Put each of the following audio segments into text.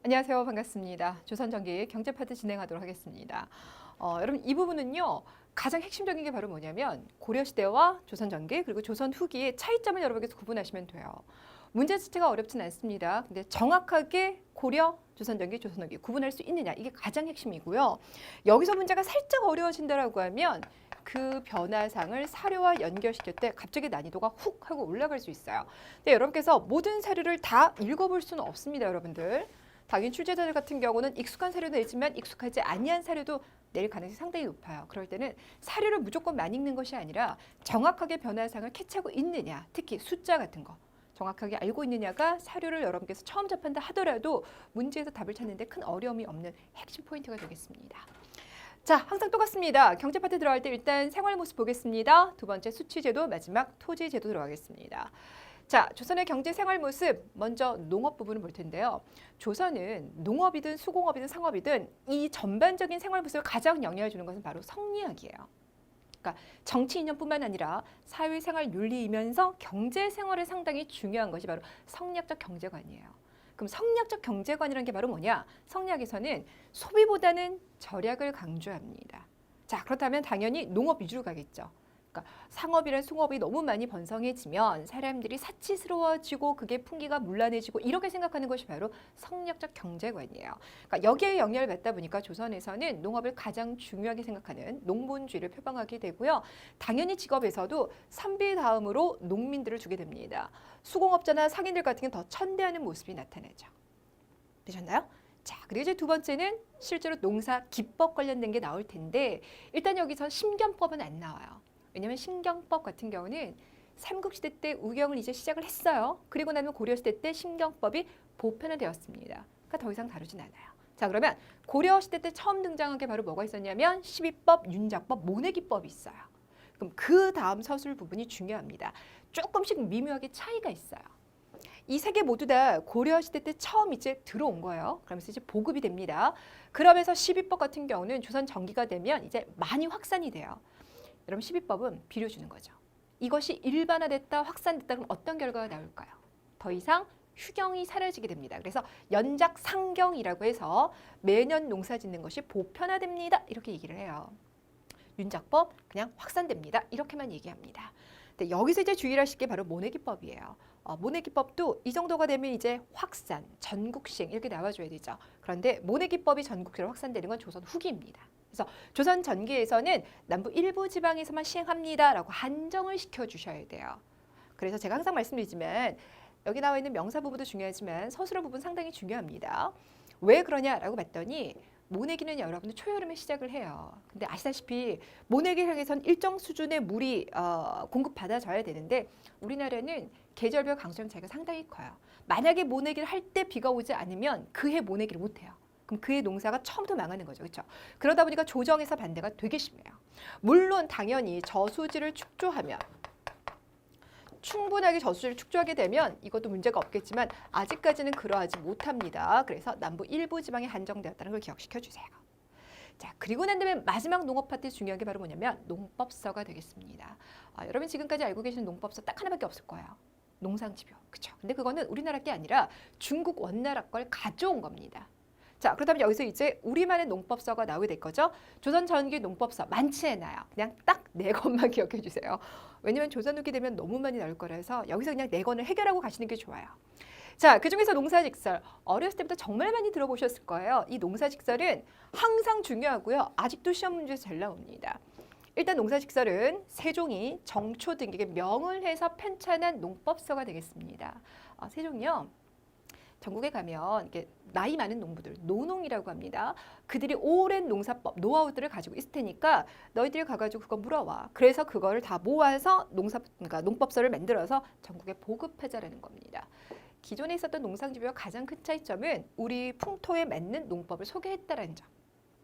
안녕하세요. 반갑습니다. 조선전기 경제파트 진행하도록 하겠습니다. 여러분 이 부분은요. 가장 핵심적인 게 바로 뭐냐면 고려시대와 조선전기 그리고 조선 후기의 차이점을 여러분께서 구분하시면 돼요. 문제 자체가 어렵진 않습니다. 근데 정확하게 고려, 조선전기, 조선후기 구분할 수 있느냐 이게 가장 핵심이고요. 여기서 문제가 살짝 어려워진다라고 하면 그 변화상을 사료와 연결시킬 때 갑자기 난이도가 훅 하고 올라갈 수 있어요. 근데 여러분께서 모든 사료를 다 읽어볼 수는 없습니다, 여러분들. 당연 출제자들 같은 경우는 익숙한 사료도 있지만 익숙하지 아니한 사료도 낼 가능성이 상당히 높아요. 그럴 때는 사료를 무조건 많이 읽는 것이 아니라 정확하게 변화상을 캐치하고 있느냐, 특히 숫자 같은 거 정확하게 알고 있느냐가 사료를 여러분께서 처음 접한다 하더라도 문제에서 답을 찾는데 큰 어려움이 없는 핵심 포인트가 되겠습니다. 자, 항상 똑같습니다. 경제 파트 들어갈 때 일단 생활 모습 보겠습니다. 두 번째 수취제도, 마지막 토지제도 들어가겠습니다. 자, 조선의 경제 생활 모습 먼저 농업 부분을 볼 텐데요. 조선은 농업이든 수공업이든 상업이든 이 전반적인 생활 모습을 가장 영향을 주는 것은 바로 성리학이에요. 그러니까 정치 이념뿐만 아니라 사회생활 윤리이면서 경제 생활에 상당히 중요한 것이 바로 성리학적 경제관이에요. 그럼 성리학적 경제관이라는 게 바로 뭐냐? 성리학에서는 소비보다는 절약을 강조합니다. 자, 그렇다면 당연히 농업 위주로 가겠죠. 그러니까 상업이랑 수공업이 너무 많이 번성해지면 사람들이 사치스러워지고 그게 풍기가 문란해지고 이렇게 생각하는 것이 바로 성리학적 경제관이에요. 그러니까 여기에 영향을 받다 보니까 조선에서는 농업을 가장 중요하게 생각하는 농본주의를 표방하게 되고요. 당연히 직업에서도 선비 다음으로 농민들을 주게 됩니다. 수공업자나 상인들 같은 경우는 더 천대하는 모습이 나타나죠. 되셨나요? 자, 그리고 이제 두 번째는 실제로 농사 기법 관련된 게 나올 텐데 일단 여기서 심경법은 안 나와요. 왜냐하면 심경법 같은 경우는 삼국시대 때 우경을 이제 시작을 했어요. 그리고 나면 고려시대 때 심경법이 보편화되었습니다. 그러니까 더 이상 다루진 않아요. 자, 그러면 고려시대 때 처음 등장한 게 바로 뭐가 있었냐면 시비법, 윤작법, 모내기법이 있어요. 그럼 그 다음 서술 부분이 중요합니다. 조금씩 미묘하게 차이가 있어요. 이 세 개 모두 다 고려시대 때 처음 이제 들어온 거예요. 그러면서 이제 보급이 됩니다. 그러면서 시비법 같은 경우는 조선 전기가 되면 이제 많이 확산이 돼요. 여러분 시비법은 비료 주는 거죠. 이것이 일반화됐다, 확산됐다 그럼 어떤 결과가 나올까요? 더 이상 휴경이 사라지게 됩니다. 그래서 연작상경이라고 해서 매년 농사 짓는 것이 보편화됩니다. 이렇게 얘기를 해요. 윤작법 그냥 확산됩니다. 이렇게만 얘기합니다. 근데 여기서 이제 주의를 하실 게 바로 모내기법이에요. 모내기법도 이 정도가 되면 이제 확산, 전국시행 이렇게 나와줘야 되죠. 그런데 모내기법이 전국시로 확산되는 건 조선 후기입니다. 그래서 조선 전기에서는 남부 일부 지방에서만 시행합니다라고 한정을 시켜주셔야 돼요. 그래서 제가 항상 말씀드리지만 여기 나와 있는 명사 부분도 중요하지만 서술어 부분 상당히 중요합니다. 왜 그러냐라고 봤더니 모내기는 여러분들 초여름에 시작을 해요. 근데 아시다시피 모내기 향해선 일정 수준의 물이 공급받아져야 되는데 우리나라는 계절별 강수량 차이가 상당히 커요. 만약에 모내기를 할 때 비가 오지 않으면 그해 모내기를 못해요. 그럼 그의 농사가 처음부터 망하는 거죠. 그렇죠? 그러다 보니까 조정에서 반대가 되게 심해요. 물론 당연히 저수지를 축조하면 충분하게 저수지를 축조하게 되면 이것도 문제가 없겠지만 아직까지는 그러하지 못합니다. 그래서 남부 일부 지방에 한정되었다는 걸 기억시켜 주세요. 자, 그리고 난 다음에 마지막 농업 파트 중요한 게 바로 뭐냐면 농법서가 되겠습니다. 여러분 지금까지 알고 계시는 농법서 딱 하나밖에 없을 거예요. 농상지표. 그렇죠? 근데 그거는 우리나라 게 아니라 중국 원나라 걸 가져온 겁니다. 자, 그렇다면 여기서 이제 우리만의 농법서가 나오게 될 거죠. 조선 전기 농법서 많지 않아요. 그냥 딱 네 권만 기억해 주세요. 왜냐면 조선 후기 되면 너무 많이 나올 거라서 여기서 그냥 네 권을 해결하고 가시는 게 좋아요. 자, 그중에서 농사직설 어렸을 때부터 정말 많이 들어보셨을 거예요. 이 농사직설은 항상 중요하고요. 아직도 시험 문제에서 잘 나옵니다. 일단 농사직설은 세종이 정초 등에게 명을 해서 편찬한 농법서가 되겠습니다. 세종이요. 전국에 가면 이렇게 나이 많은 농부들, 노농이라고 합니다. 그들이 오랜 농사법, 노하우들을 가지고 있을 테니까 너희들이 가가지고 그거 물어와. 그래서 그거를 다 모아서 그러니까 농법서를 만들어서 전국에 보급하자라는 겁니다. 기존에 있었던 농상지표와 가장 큰 차이점은 우리 풍토에 맞는 농법을 소개했다라는 점.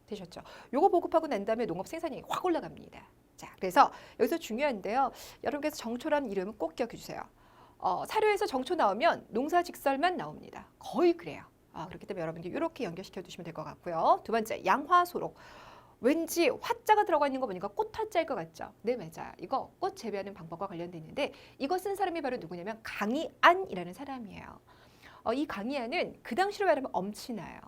되셨죠? 요거 보급하고 난 다음에 농업 생산량이 확 올라갑니다. 자, 그래서 여기서 중요한데요. 여러분께서 정초라는 이름은 꼭 기억해 주세요. 사료에서 정초 나오면 농사직설만 나옵니다. 거의 그래요. 그렇기 때문에 여러분들 이렇게 연결시켜 두시면 될 것 같고요. 두 번째, 양화소록. 왠지 화자가 들어가 있는 거 보니까 꽃화자일 것 같죠? 네, 맞아요. 이거 꽃 재배하는 방법과 관련돼 있는데 이거 쓴 사람이 바로 누구냐면 강희안이라는 사람이에요. 이 강희안은 그 당시로 말하면 엄친아예요.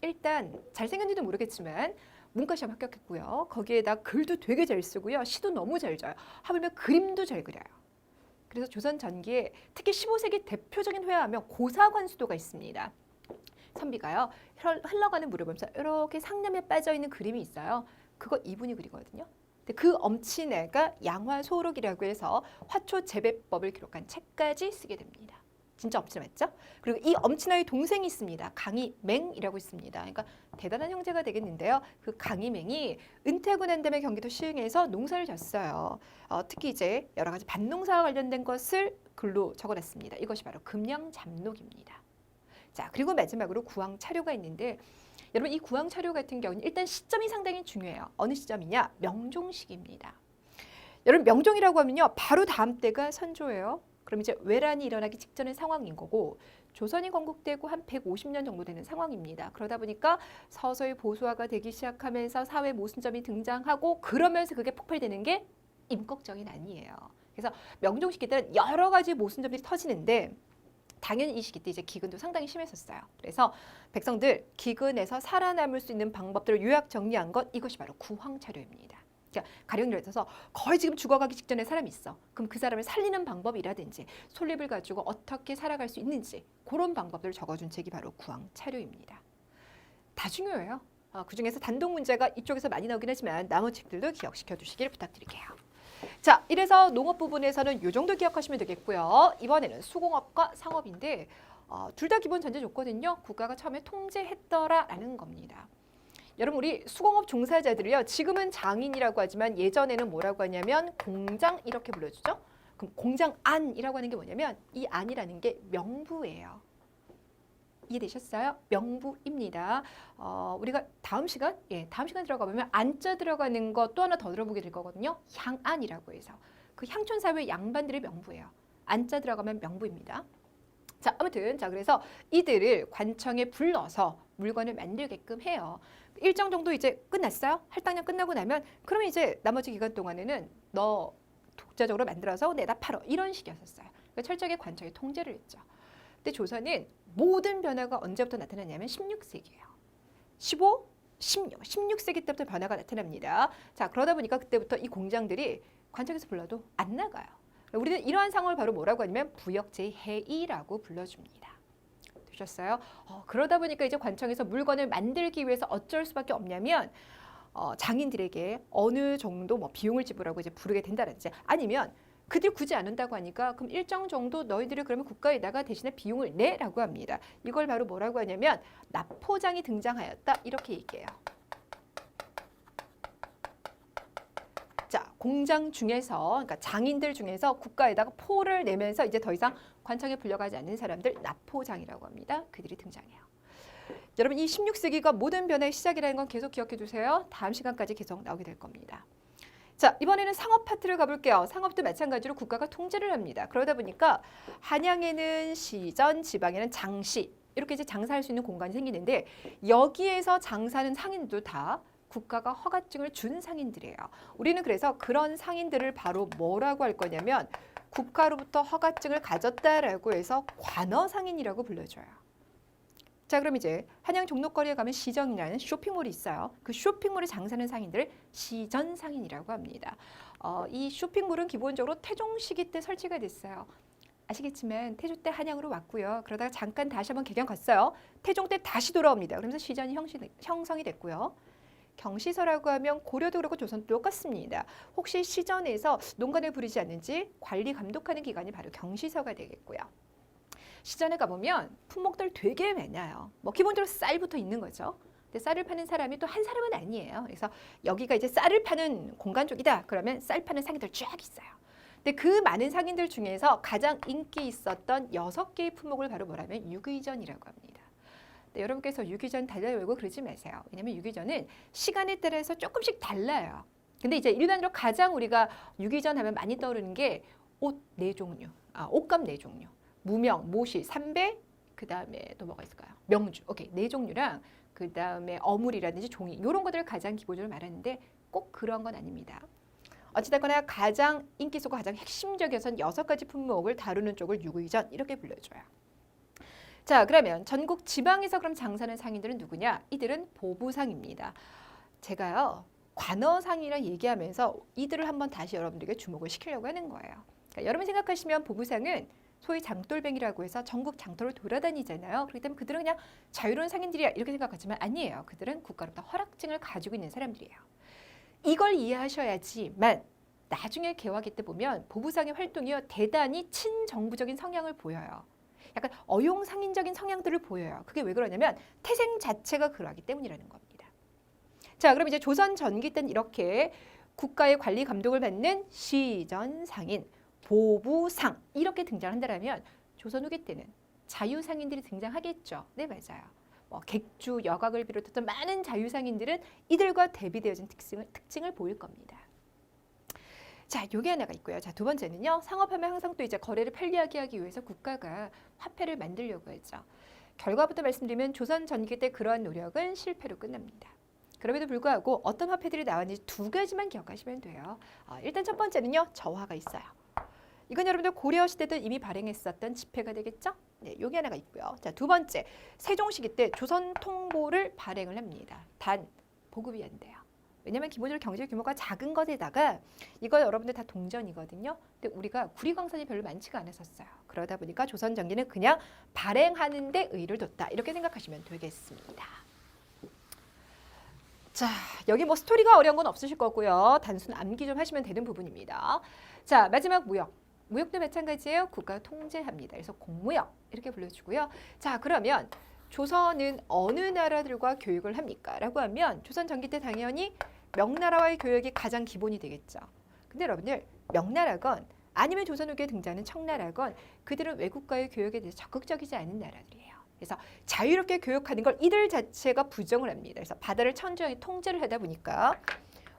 일단 잘생겼는지도 모르겠지만 문과시험 합격했고요. 거기에다 글도 되게 잘 쓰고요. 시도 너무 잘 져요. 하물며 그림도 잘 그려요. 그래서 조선 전기에 특히 15세기 대표적인 회화하면 고사관수도가 있습니다. 선비가요. 흘러가는 물을 보면서 이렇게 상념에 빠져있는 그림이 있어요. 그거 이분이 그리거든요. 근데 그 엄친애가 양화소록이라고 해서 화초 재배법을 기록한 책까지 쓰게 됩니다. 진짜 엄친아 맞죠? 그리고 이 엄친아의 동생이 있습니다. 강희맹이라고 있습니다. 그러니까 대단한 형제가 되겠는데요. 그 강희맹이 은퇴하고 난 다음에 경기도 시흥에서 농사를 졌어요. 특히 이제 여러 가지 밭농사와 관련된 것을 글로 적어놨습니다. 이것이 바로 금령잡록입니다. 자, 그리고 마지막으로 구왕차료가 있는데 여러분 이 구왕차료 같은 경우는 일단 시점이 상당히 중요해요. 어느 시점이냐? 명종시기입니다. 여러분 명종이라고 하면요. 바로 다음 때가 선조예요. 그럼 이제 외란이 일어나기 직전의 상황인 거고 조선이 건국되고 한 150년 정도 되는 상황입니다. 그러다 보니까 서서히 보수화가 되기 시작하면서 사회 모순점이 등장하고 그러면서 그게 폭발되는 게 임꺽정이난이에요. 그래서 명종 시기 때는 여러 가지 모순점들이 터지는데 당연히 이 시기 때 이제 기근도 상당히 심했었어요. 그래서 백성들 기근에서 살아남을 수 있는 방법들을 요약 정리한 것 이것이 바로 구황차료입니다. 가령 예를 들어서 거의 지금 죽어가기 직전에 사람이 있어. 그럼 그 사람을 살리는 방법이라든지 솔잎을 가지고 어떻게 살아갈 수 있는지 그런 방법들을 적어준 책이 바로 구황차료입니다. 다 중요해요. 그중에서 단독 문제가 이쪽에서 많이 나오긴 하지만 나머지 책들도 기억시켜 주시길 부탁드릴게요. 자, 이래서 농업 부분에서는 이 정도 기억하시면 되겠고요. 이번에는 수공업과 상업인데 둘 다 기본 전제 조건은요. 국가가 처음에 통제했더라라는 겁니다. 여러분 우리 수공업 종사자들이요. 지금은 장인이라고 하지만 예전에는 뭐라고 하냐면 공장 이렇게 불러주죠. 그럼 공장 안이라고 하는 게 뭐냐면 이 안이라는 게 명부예요. 이해되셨어요? 명부입니다. 우리가 다음 시간 들어가 보면 안자 들어가는 거 또 하나 더 들어보게 될 거거든요. 향안이라고 해서 그 향촌사회 양반들의 명부예요. 안자 들어가면 명부입니다. 자, 아무튼 그래서 이들을 관청에 불러서 물건을 만들게끔 해요. 일정 정도 이제 끝났어요. 할당량 끝나고 나면 그러면 이제 나머지 기간 동안에는 너 독자적으로 만들어서 내다 팔어 이런 식이었었어요. 그러니까 철저하게 관청이 통제를 했죠. 근데 조선은 모든 변화가 언제부터 나타났냐면 16세기예요. 15, 16세기 때부터 변화가 나타납니다. 자, 그러다 보니까 그때부터 이 공장들이 관청에서 불러도 안 나가요. 우리는 이러한 상황을 바로 뭐라고 하냐면 부역제해이라고 불러줍니다. 되셨어요? 그러다 보니까 이제 관청에서 물건을 만들기 위해서 어쩔 수밖에 없냐면 장인들에게 어느 정도 뭐 비용을 지불하고 이제 부르게 된다든지 아니면 그들 굳이 안 온다고 하니까 그럼 일정 정도 너희들이 그러면 국가에다가 대신에 비용을 내라고 합니다. 이걸 바로 뭐라고 하냐면 납포장이 등장하였다 이렇게 얘기해요. 자, 공장 중에서 그러니까 장인들 중에서 국가에다가 포를 내면서 이제 더 이상 관청에 불려가지 않는 사람들 납포장이라고 합니다. 그들이 등장해요. 여러분 이 16세기가 모든 변화의 시작이라는 건 계속 기억해 두세요. 다음 시간까지 계속 나오게 될 겁니다. 자, 이번에는 상업 파트를 가볼게요. 상업도 마찬가지로 국가가 통제를 합니다. 그러다 보니까 한양에는 시전, 지방에는 장시 이렇게 이제 장사할 수 있는 공간이 생기는데 여기에서 장사하는 상인도 다 국가가 허가증을 준 상인들이에요. 우리는 그래서 그런 상인들을 바로 뭐라고 할 거냐면 국가로부터 허가증을 가졌다라고 해서 관어상인이라고 불러줘요. 자, 그럼 이제 한양 종로거리에 가면 시정이라는 쇼핑몰이 있어요. 그 쇼핑몰에 장사하는 상인들을 시전상인이라고 합니다. 이 쇼핑몰은 기본적으로 태종 시기 때 설치가 됐어요. 아시겠지만 태조 때 한양으로 왔고요. 그러다가 잠깐 다시 한번 개경 갔어요. 태종 때 다시 돌아옵니다. 그러면서 시전이 형성이 됐고요. 경시서라고 하면 고려도 그렇고 조선도 똑같습니다. 혹시 시전에서 농간을 부리지 않는지 관리 감독하는 기관이 바로 경시서가 되겠고요. 시전에 가보면 품목들 되게 많아요. 뭐 기본적으로 쌀부터 있는 거죠. 근데 쌀을 파는 사람이 또 한 사람은 아니에요. 그래서 여기가 이제 쌀을 파는 공간 쪽이다. 그러면 쌀 파는 상인들 쫙 있어요. 근데 그 많은 상인들 중에서 가장 인기 있었던 6개의 품목을 바로 뭐라면 유기전이라고 합니다. 네, 여러분께서 유기전 달달 외우고 그러지 마세요. 왜냐하면 유기전은 시간에 따라서 조금씩 달라요. 근데 이제 일반적으로 가장 우리가 유기전 하면 많이 떠오르는 게 옷 4종류, 옷감 4종류. 무명, 모시, 삼배, 그 다음에 또 뭐가 있을까요? 명주, 오케이, 4종류랑 그 다음에 어물이라든지 종이 이런 것들을 가장 기본적으로 말하는데 꼭 그런 건 아닙니다. 어찌됐거나 가장 인기 있었고 가장 핵심적이어서 6가지 품목을 다루는 쪽을 유기전 이렇게 불러줘요. 자, 그러면 전국 지방에서 그럼 장사하는 상인들은 누구냐? 이들은 보부상입니다. 제가요, 관어상이라 얘기하면서 이들을 한번 다시 여러분들에게 주목을 시키려고 하는 거예요. 그러니까 여러분 생각하시면 보부상은 소위 장돌뱅이라고 해서 전국 장터를 돌아다니잖아요. 그렇기 때문에 그들은 그냥 자유로운 상인들이야 이렇게 생각하지만 아니에요. 그들은 국가로부터 허락증을 가지고 있는 사람들이에요. 이걸 이해하셔야지만 나중에 개화기 때 보면 보부상의 활동이요 대단히 친정부적인 성향을 보여요. 약간 어용상인적인 성향들을 보여요. 그게 왜 그러냐면 태생 자체가 그러하기 때문이라는 겁니다. 자, 그럼 이제 조선 전기 때는 이렇게 국가의 관리 감독을 받는 시전상인, 보부상 이렇게 등장한다면 조선 후기 때는 자유상인들이 등장하겠죠. 네, 맞아요. 객주, 여각을 비롯했던 많은 자유상인들은 이들과 대비되어진 특징을 보일 겁니다. 자, 요게 하나가 있고요. 자, 두 번째는요. 상업하면 항상 또 이제 거래를 편리하게 하기 위해서 국가가 화폐를 만들려고 했죠. 결과부터 말씀드리면 조선 전기 때 그러한 노력은 실패로 끝납니다. 그럼에도 불구하고 어떤 화폐들이 나왔는지 두 가지만 기억하시면 돼요. 일단 첫 번째는요. 저화가 있어요. 이건 여러분들 고려 시대 때 이미 발행했었던 지폐가 되겠죠? 네, 요게 하나가 있고요. 자, 두 번째. 세종 시기 때 조선 통보를 발행을 합니다. 단 보급이 안 돼요. 왜냐하면 기본적으로 경제 규모가 작은 것에다가 이거 여러분들 다 동전이거든요. 근데 우리가 구리광산이 별로 많지가 않았었어요. 그러다 보니까 조선 전기는 그냥 발행하는 데 의의를 뒀다. 이렇게 생각하시면 되겠습니다. 자, 여기 뭐 스토리가 어려운 건 없으실 거고요. 단순 암기 좀 하시면 되는 부분입니다. 자, 마지막 무역. 무역도 마찬가지예요. 국가 통제합니다. 그래서 공무역 이렇게 불러주고요. 자, 그러면 조선은 어느 나라들과 교육을 합니까? 라고 하면 조선 전기 때 당연히 명나라와의 교역이 가장 기본이 되겠죠. 근데 여러분들 명나라건 아니면 조선 후기에 등장하는 청나라건 그들은 외국과의 교역에 대해서 적극적이지 않은 나라들이에요. 그래서 자유롭게 교역하는 걸 이들 자체가 부정을 합니다. 그래서 바다를 천주형이 통제를 하다 보니까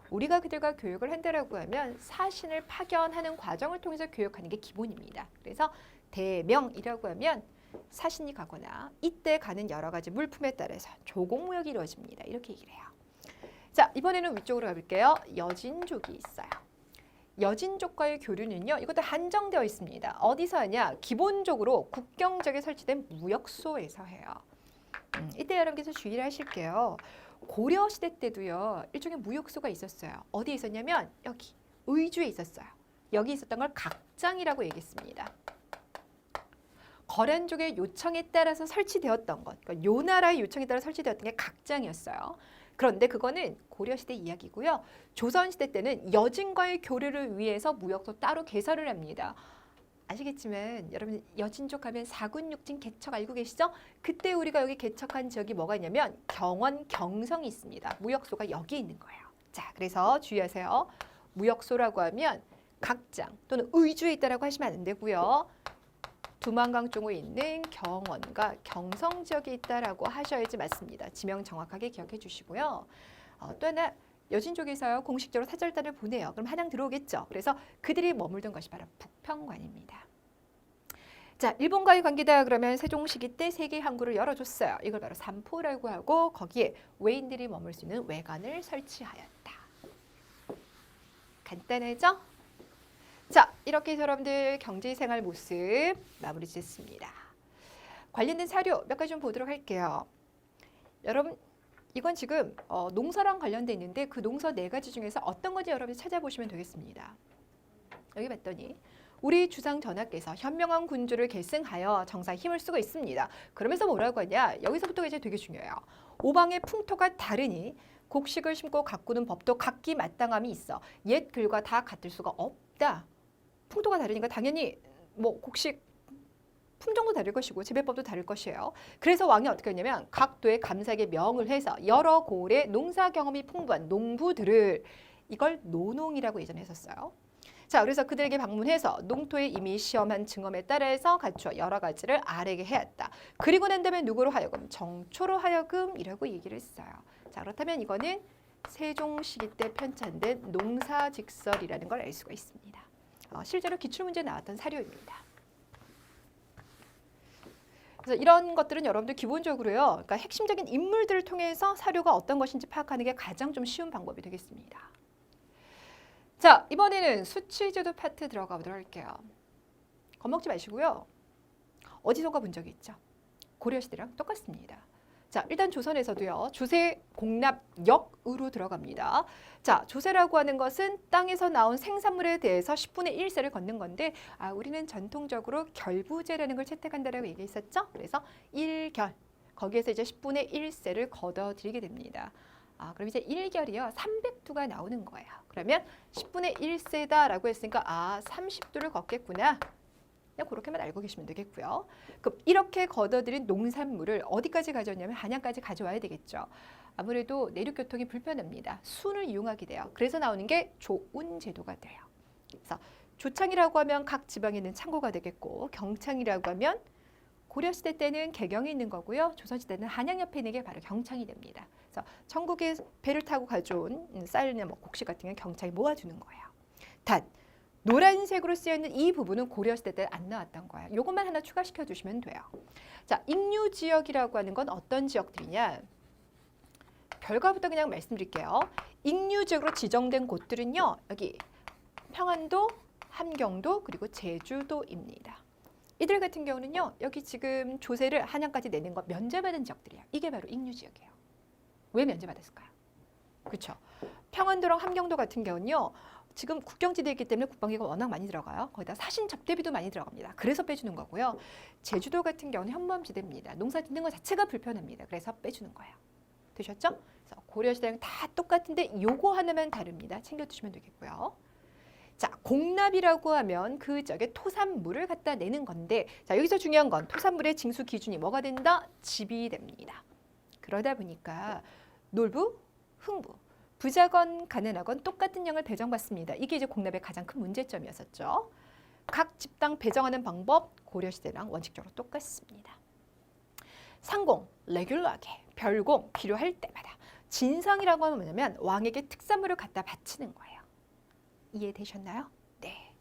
우리가 그들과 교역을 한다라고 하면 사신을 파견하는 과정을 통해서 교역하는 게 기본입니다. 그래서 대명이라고 하면 사신이 가거나 이때 가는 여러 가지 물품에 따라서 조공무역이 이루어집니다. 이렇게 얘기를 해요. 자, 이번에는 위쪽으로 가볼게요. 여진족이 있어요. 여진족과의 교류는요. 이것도 한정되어 있습니다. 어디서 하냐? 기본적으로 국경 지역에 설치된 무역소에서 해요. 이때 여러분께서 주의를 하실게요. 고려시대 때도요. 일종의 무역소가 있었어요. 어디에 있었냐면 여기 의주에 있었어요. 여기 있었던 걸 각장이라고 얘기했습니다. 거란족의 요청에 따라서 설치되었던 것, 그러니까 요 나라의 요청에 따라 설치되었던 게 각장이었어요. 그런데 그거는 고려시대 이야기고요. 조선시대 때는 여진과의 교류를 위해서 무역소 따로 개설을 합니다. 아시겠지만 여러분 여진족 하면 사군육진 개척 알고 계시죠? 그때 우리가 여기 개척한 지역이 뭐가 있냐면 경원, 경성이 있습니다. 무역소가 여기 있는 거예요. 자, 그래서 주의하세요. 무역소라고 하면 각장 또는 의주에 있다라고 하시면 안 되고요. 두만강 쪽에 있는 경원과 경성 지역에 있다라고 하셔야지 맞습니다. 지명 정확하게 기억해 주시고요. 또 하나 여진족에서요 공식적으로 사절단을 보내요. 그럼 한양 들어오겠죠. 그래서 그들이 머물던 것이 바로 북평관입니다. 자, 일본과의 관계다 그러면 세종 시기 때 세계 항구를 열어줬어요. 이걸 바로 삼포라고 하고 거기에 외인들이 머물 수 있는 외관을 설치하였다. 간단하죠? 자, 이렇게 해서 여러분들 경제생활 모습 마무리 짓습니다. 관련된 사료 몇 가지 좀 보도록 할게요. 여러분 이건 지금 농사랑 관련돼 있는데 그 농서 4가지 중에서 어떤 건지 여러분이 찾아보시면 되겠습니다. 여기 봤더니 우리 주상 전하께서 현명한 군주를 계승하여 정사에 힘을 쓰고 있습니다. 그러면서 뭐라고 하냐? 여기서부터가 이제 되게 중요해요. 오방의 풍토가 다르니 곡식을 심고 가꾸는 법도 각기 마땅함이 있어 옛 글과 다 같을 수가 없다. 풍토가 다르니까 당연히 뭐 곡식 품종도 다를 것이고 재배법도 다를 것이에요. 그래서 왕이 어떻게 했냐면 각 도에 감사에게 명을 해서 여러 고을의 농사 경험이 풍부한 농부들을 이걸 노농이라고 예전에 했었어요. 자, 그래서 그들에게 방문해서 농토에 이미 시험한 증언에 따라서 갖추어 여러 가지를 아뢰게 해왔다. 그리고 난 다음에 누구로 하여금 정초로 하여금이라고 얘기를 했어요. 자, 그렇다면 이거는 세종 시기 때 편찬된 농사직설이라는 걸 알 수가 있습니다. 실제로 기출문제에 나왔던 사료입니다. 그래서 이런 것들은 여러분들 기본적으로요. 그러니까 핵심적인 인물들을 통해서 사료가 어떤 것인지 파악하는 게 가장 좀 쉬운 방법이 되겠습니다. 자, 이번에는 수치제도 파트 들어가 보도록 할게요. 겁먹지 마시고요. 어디선가 본 적이 있죠? 고려시대랑 똑같습니다. 자, 일단 조선에서도요. 조세 공납역으로 들어갑니다. 자, 조세라고 하는 것은 땅에서 나온 생산물에 대해서 10분의 1세를 걷는 건데 우리는 전통적으로 결부제라는 걸 채택한다라고 얘기했었죠. 그래서 1결, 거기에서 이제 10분의 1세를 걷어들이게 됩니다. 그럼 이제 1결이요. 300두가 나오는 거예요. 그러면 10분의 1세다라고 했으니까 30두를 걷겠구나. 그냥 그렇게만 알고 계시면 되겠고요. 그럼 이렇게 걷어들인 농산물을 어디까지 가져왔냐면 한양까지 가져와야 되겠죠. 아무래도 내륙교통이 불편합니다. 순을 이용하게 돼요. 그래서 나오는 게 조운제도가 돼요. 그래서 조창이라고 하면 각 지방에 있는 창고가 되겠고 경창이라고 하면 고려시대 때는 개경이 있는 거고요. 조선시대는 한양 옆에 있는 게 바로 경창이 됩니다. 그래서 전국에 배를 타고 가져온 쌀이나 곡식 같은 건 경창이 모아주는 거예요. 단 노란색으로 쓰여있는 이 부분은 고려시대 때 안 나왔던 거예요. 이것만 하나 추가시켜 주시면 돼요. 자, 익류지역이라고 하는 건 어떤 지역들이냐. 결과부터 그냥 말씀드릴게요. 익류지역으로 지정된 곳들은요. 여기 평안도, 함경도, 그리고 제주도입니다. 이들 같은 경우는요. 여기 지금 조세를 한양까지 내는 거 면제받은 지역들이에요. 이게 바로 익류지역이에요. 왜 면제받았을까요? 그렇죠. 평안도랑 함경도 같은 경우는요. 지금 국경지대이기 때문에 국방비가 워낙 많이 들어가요. 거기다 사신 접대비도 많이 들어갑니다. 그래서 빼주는 거고요. 제주도 같은 경우는 현무암지대입니다. 농사 짓는 것 자체가 불편합니다. 그래서 빼주는 거예요. 되셨죠? 그래서 고려시대랑 다 똑같은데 요거 하나만 다릅니다. 챙겨두시면 되겠고요. 자, 공납이라고 하면 그 지역에 토산물을 갖다 내는 건데 자, 여기서 중요한 건 토산물의 징수 기준이 뭐가 된다? 집이 됩니다. 그러다 보니까 놀부, 흥부, 부자건 가난하건 똑같은 양을 배정받습니다. 이게 이제 공납의 가장 큰 문제점이었었죠. 각 집당 배정하는 방법 고려시대랑 원칙적으로 똑같습니다. 상공, 레귤러하게, 별공, 필요할 때마다. 진상이라고 하면 뭐냐면 왕에게 특산물을 갖다 바치는 거예요. 이해되셨나요? 네.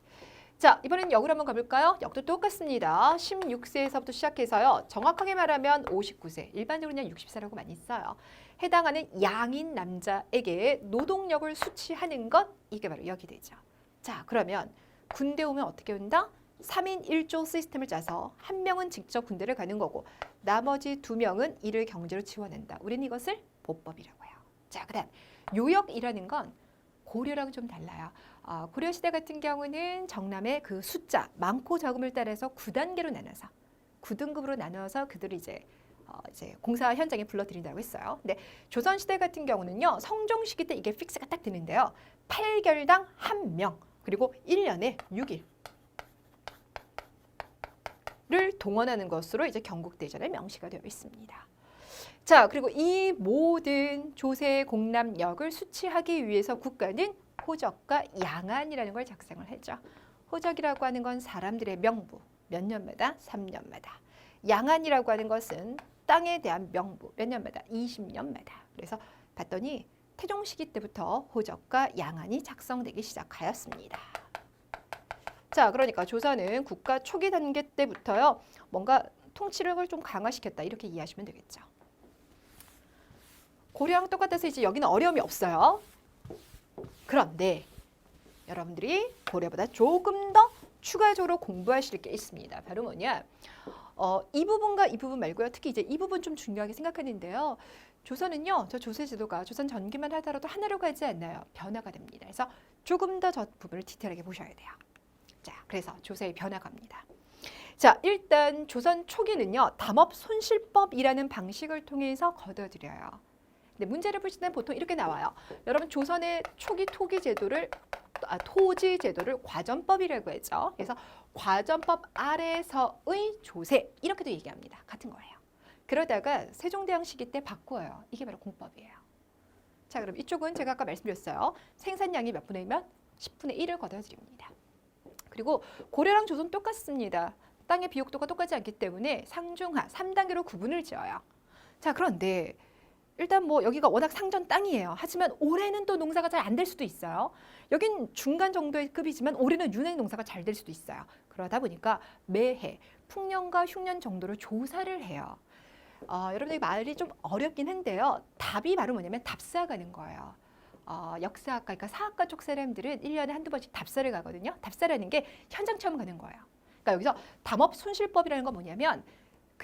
자, 이번엔 역으로 한번 가볼까요? 역도 똑같습니다. 16세에서부터 시작해서요. 정확하게 말하면 59세, 일반적으로 그냥 60세라고 많이 써요. 해당하는 양인 남자에게 노동력을 수취하는 것, 이게 바로 역이 되죠. 자, 그러면 군대 오면 어떻게 온다? 3인 1조 시스템을 짜서 한 명은 직접 군대를 가는 거고 나머지 2명은 이를 경제로 지원한다. 우리는 이것을 보법이라고 해요. 자, 그다음 요역이라는 건 고려랑 좀 달라요. 고려시대 같은 경우는 정남의 그 숫자, 많고 적음을 따라서 9단계로 나눠서 9등급으로 나눠서 그들을 이제 공사 현장에 불러들인다고 했어요. 근데 조선시대 같은 경우는요. 성종시기 때 이게 픽스가 딱 되는데요. 8결당 1명 그리고 1년에 6일을 동원하는 것으로 이제 경국대전에 명시가 되어 있습니다. 자, 그리고 이 모든 조세 공납력을 수취하기 위해서 국가는 호적과 양안이라는 걸 작성을 했죠. 호적이라고 하는 건 사람들의 명부, 몇 년마다? 3년마다. 양안이라고 하는 것은 땅에 대한 명부, 몇 년마다? 20년마다. 그래서 봤더니 태종 시기 때부터 호적과 양안이 작성되기 시작하였습니다. 자, 그러니까 조선은 국가 초기 단계 때부터요. 뭔가 통치력을 좀 강화시켰다. 이렇게 이해하시면 되겠죠. 고려랑 똑같아서 이제 여기는 어려움이 없어요. 그런데 여러분들이 고려보다 조금 더 추가적으로 공부하실 게 있습니다. 바로 뭐냐? 이 부분과 이 부분 말고요. 특히 이제 이 부분 좀 중요하게 생각하는데요. 조선은요. 저 조세제도가 조선 전기만 하더라도 하나로 가지 않나요? 변화가 됩니다. 그래서 조금 더 저 부분을 디테일하게 보셔야 돼요. 자, 그래서 조세의 변화갑니다. 자, 일단 조선 초기는요. 담업 손실법이라는 방식을 통해서 걷어들여요. 근데 문제를 풀 때는 보통 이렇게 나와요. 여러분 조선의 초기 토지 제도를 과전법이라고 하죠. 그래서 과전법 아래서의 조세 이렇게도 얘기합니다. 같은 거예요. 그러다가 세종대왕 시기 때 바꾸어요. 이게 바로 공법이에요. 자, 그럼 이쪽은 제가 아까 말씀드렸어요. 생산량이 몇 분의 1면 10분의 1을 걷어들입니다. 그리고 고려랑 조선 똑같습니다. 땅의 비옥도가 똑같지 않기 때문에 상중하 3단계로 구분을 지어요. 자, 그런데 일단 뭐 여기가 워낙 상전 땅이에요. 하지만 올해는 또 농사가 잘 안 될 수도 있어요. 여긴 중간 정도의 급이지만 올해는 유난히 농사가 잘 될 수도 있어요. 그러다 보니까 매해 풍년과 흉년 정도로 조사를 해요. 여러분들 말이 좀 어렵긴 한데요. 답이 바로 뭐냐면 답사 가는 거예요. 역사학과, 그러니까 사학과 쪽 사람들은 1년에 한두 번씩 답사를 가거든요. 답사라는 게 현장 체험 가는 거예요. 그러니까 여기서 담업 손실법이라는 건 뭐냐면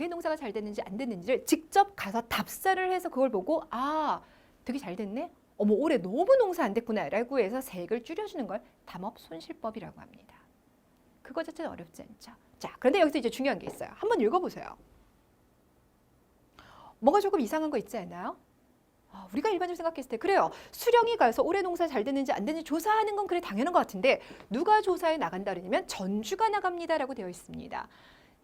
그의 농사가 잘 됐는지 안 됐는지를 직접 가서 답사를 해서 그걸 보고 아, 되게 잘 됐네. 어머, 올해 너무 농사 안 됐구나라고 해서 세액을 줄여주는 걸 담업손실법이라고 합니다. 그거 자체는 어렵지 않죠. 자, 그런데 여기서 이제 중요한 게 있어요. 한번 읽어보세요. 뭔가 조금 이상한 거 있지 않나요? 우리가 일반적으로 생각했을 때 그래요. 수령이 가서 올해 농사 잘 됐는지 안 됐는지 조사하는 건 그래 당연한 것 같은데 누가 조사에 나간다 그러냐면 전주가 나갑니다라고 되어 있습니다.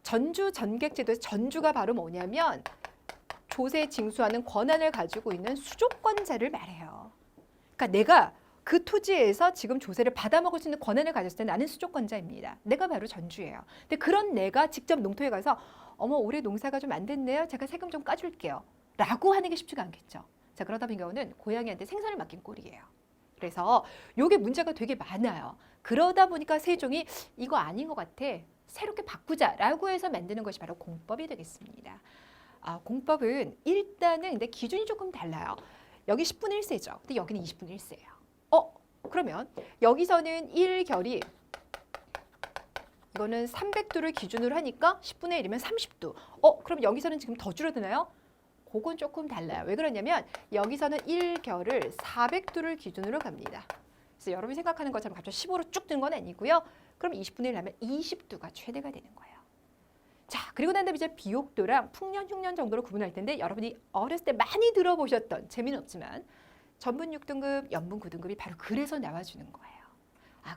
전주 전객제도에서 전주가 바로 뭐냐면 조세 징수하는 권한을 가지고 있는 수조권자를 말해요. 그러니까 내가 그 토지에서 지금 조세를 받아먹을 수 있는 권한을 가졌을 때 나는 수조권자입니다. 내가 바로 전주예요. 근데 그런 내가 직접 농토에 가서 어머 올해 농사가 좀 안 됐네요. 제가 세금 좀 까줄게요. 라고 하는 게 쉽지가 않겠죠. 자, 그러다 보니 경우는 고양이한테 생선을 맡긴 꼴이에요. 그래서 요게 문제가 되게 많아요. 그러다 보니까 세종이 이거 아닌 것 같아. 새롭게 바꾸자라고 해서 만드는 것이 바로 공법이 되겠습니다. 공법은 일단은 근데 기준이 조금 달라요. 여기 10분의 1세죠. 근데 여기는 20분의 1세예요. 그러면 여기서는 1결이 이거는 300도를 기준으로 하니까 10분의 1이면 30도. 그럼 여기서는 지금 더 줄어드나요? 그건 조금 달라요. 왜 그러냐면 여기서는 1결을 400도를 기준으로 갑니다. 그래서 여러분이 생각하는 것처럼 갑자기 15로 쭉 든 건 아니고요. 그럼 20분의 1 하면 20도가 최대가 되는 거예요. 자, 그리고 난 다음에 이제 비옥도랑 풍년, 흉년 정도로 구분할 텐데 여러분이 어렸을 때 많이 들어보셨던 재미는 없지만 전분 6등급, 연분 9등급이 바로 그래서 나와주는 거예요.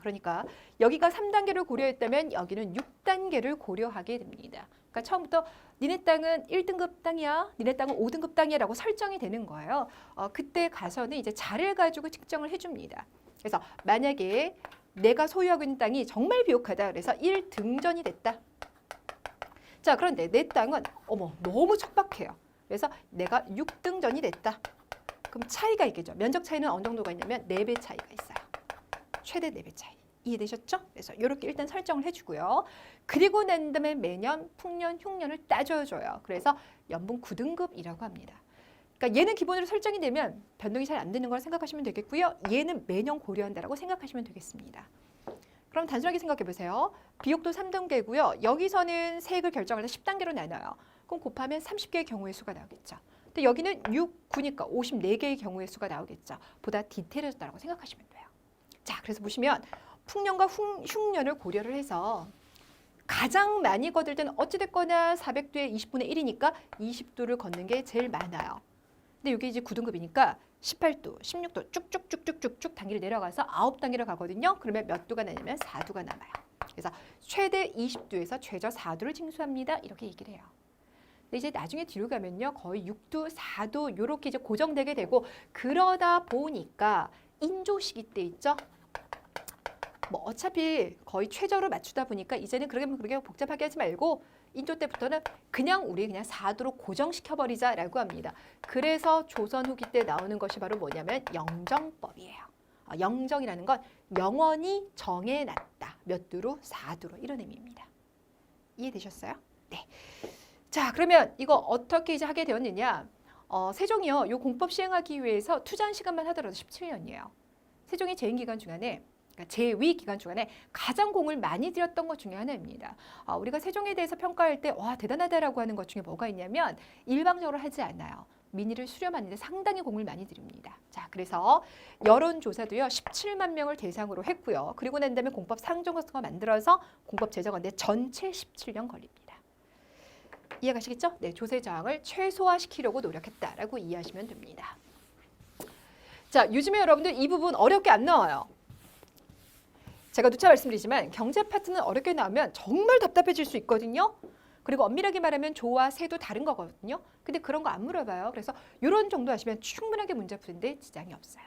그러니까 여기가 3단계를 고려했다면 여기는 6단계를 고려하게 됩니다. 그러니까 처음부터 니네 땅은 1등급 땅이야, 니네 땅은 5등급 땅이야 라고 설정이 되는 거예요. 그때 가서는 이제 자를 가지고 측정을 해줍니다. 그래서 만약에 내가 소유하고 있는 땅이 정말 비옥하다 그래서 1등전이 됐다. 자, 그런데 내 땅은 어머 너무 척박해요. 그래서 내가 6등전이 됐다. 그럼 차이가 있겠죠. 면적 차이는 어느 정도가 있냐면 4배 차이가 있어요. 최대 4배 차이. 이해되셨죠? 그래서 이렇게 일단 설정을 해주고요. 그리고 난 다음에 매년 풍년, 흉년을 따져줘요. 그래서 연분 9등급이라고 합니다. 그러니까 얘는 기본으로 설정이 되면 변동이 잘 안 되는 걸 생각하시면 되겠고요. 얘는 매년 고려한다라고 생각하시면 되겠습니다. 그럼 단순하게 생각해 보세요. 비옥도 3단계고요. 여기서는 세액을 결정할 때 10단계로 나눠요. 그럼 곱하면 30개의 경우의 수가 나오겠죠. 근데 여기는 6, 9니까 54개의 경우의 수가 나오겠죠. 보다 디테일해졌다고 생각하시면 돼요. 자, 그래서 보시면 풍년과 흉년을 고려를 해서 가장 많이 거둘 때는 어찌됐거나 400도에 20분의 1이니까 20도를 걷는 게 제일 많아요. 근데 이게 이제 9등급이니까 18도, 16도 쭉쭉쭉쭉쭉쭉 단계를 내려가서 9단계로 가거든요. 그러면 몇 도가 나냐면 4도가 남아요. 그래서 최대 20도에서 최저 4도를 징수합니다. 이렇게 얘기를 해요. 근데 이제 나중에 뒤로 가면요. 거의 6도, 4도 이렇게 이제 고정되게 되고 그러다 보니까 인조 시기 때 있죠. 뭐 어차피 거의 최저로 맞추다 보니까 이제는 그렇게 복잡하게 하지 말고 인조 때부터는 우리 그냥 4도로 고정시켜버리자라고 합니다. 그래서 조선 후기 때 나오는 것이 바로 뭐냐면 영정법이에요. 영정이라는 건 영원히 정해놨다. 몇 도로? 4도로 이런 의미입니다. 이해되셨어요? 네. 자, 그러면 이거 어떻게 이제 하게 되었느냐? 세종이요. 이 공법 시행하기 위해서 투자한 시간만 하더라도 17년이에요. 세종이 재임 기간 중간에 재위 기간 중간에 가장 공을 많이 들였던 것 중에 하나입니다. 우리가 세종에 대해서 평가할 때 와 대단하다라고 하는 것 중에 뭐가 있냐면 일방적으로 하지 않아요. 민의를 수렴하는 데 상당히 공을 많이 들입니다. 자, 그래서 여론조사도요. 17만 명을 대상으로 했고요. 그리고 난 다음에 공법 상정서가 만들어서 공법 제정하는데 전체 17년 걸립니다. 이해가시겠죠? 네, 조세 저항을 최소화시키려고 노력했다라고 이해하시면 됩니다. 자, 요즘에 여러분들 이 부분 어렵게 안 나와요. 제가 누차 말씀드리지만 경제 파트는 어렵게 나오면 정말 답답해질 수 있거든요. 그리고 엄밀하게 말하면 조와 세도 다른 거거든요. 근데 그런 거 안 물어봐요. 그래서 이런 정도 하시면 충분하게 문제 푸는데 지장이 없어요.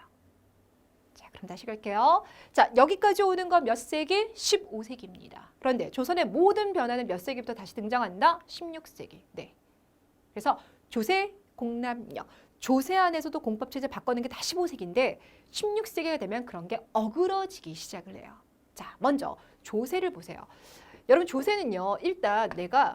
자, 그럼 다시 갈게요. 자, 여기까지 오는 건 몇 세기? 15세기입니다. 그런데 조선의 모든 변화는 몇 세기부터 다시 등장한다? 16세기. 네. 그래서 조세, 공납력. 조세 안에서도 공법체제 바꾸는 게 다 15세기인데 16세기가 되면 그런 게 어그러지기 시작을 해요. 자, 먼저 조세를 보세요. 여러분 조세는요. 일단 내가